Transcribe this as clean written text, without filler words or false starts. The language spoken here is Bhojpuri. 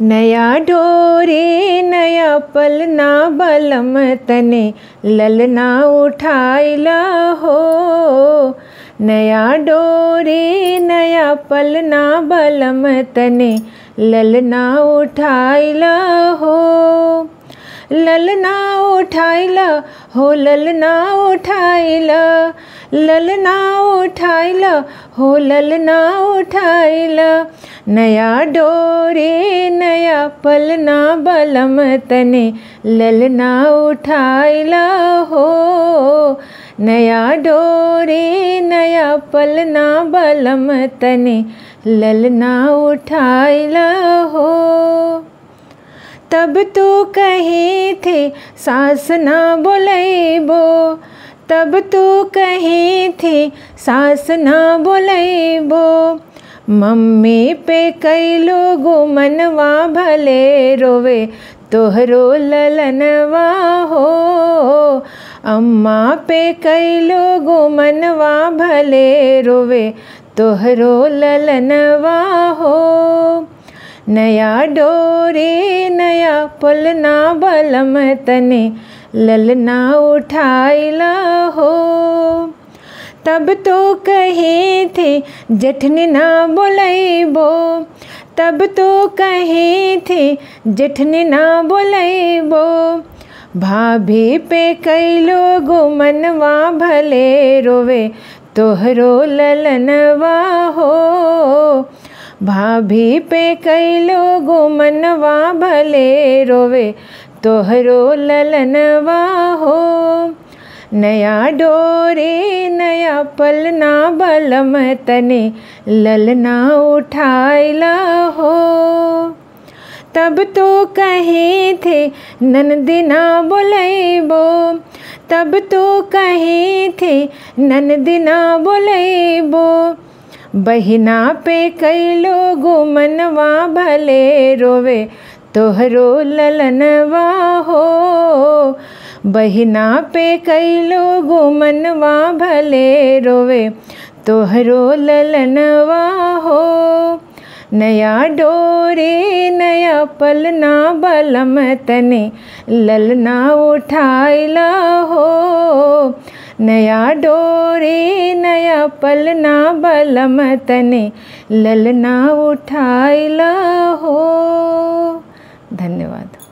नया डोरे नया पलना बलम तने ललना उठाइला हो। नया डोरे नया पलना बलम तने ललना उठाइला हो। ललना उठाइला हो ललना उठाइला, ललना उठाइला हो ललना उठाइला। नया डोरे नया पलना बलम तने ललना उठाइला हो। नया डोरे नया पलना बलम तने ललना उठाइला हो। तब तो कहे थे सास ना बोलैबो, तब तो कहे थे सास ना बोलैबो। मम्मी पे कई लोग मनवा भले रोवे तोहरो ललनवा हो। अम्मा पे कई लोग मनवा भले रोवे तोहरो ललनवा हो। नया डोरे नया पलना बलम तने ललना उठाइला हो। तब तो कहे थे जेठनी ना बोलैबो, तब तो कहे थे जेठनी ना बोलैबो। भाभी पे कई लोग मनवा भले रोवे तोहरो ललनवा हो। भाभी पे कई लोग मनवा भले रोवे तोहरो ललनवा हो। नया डोरे नया पलना बलम तने ललना उठाइला हो। तब तो कहे थे ननदी ना बोलैबो, तब तो कहे थे ननदी ना बोलैबो। बहिना पे कई लोग मनवा भले रोवे तोहरो ललनवा हो। बहिना पे कई लोग मनवा भले रोवे तोहरो ललनवा हो। नया डोरे नया पलना बलम तने ललना उठाइला हो। नया डोरे नया पलना बलम तने ललना उठाइला हो। धन्यवाद।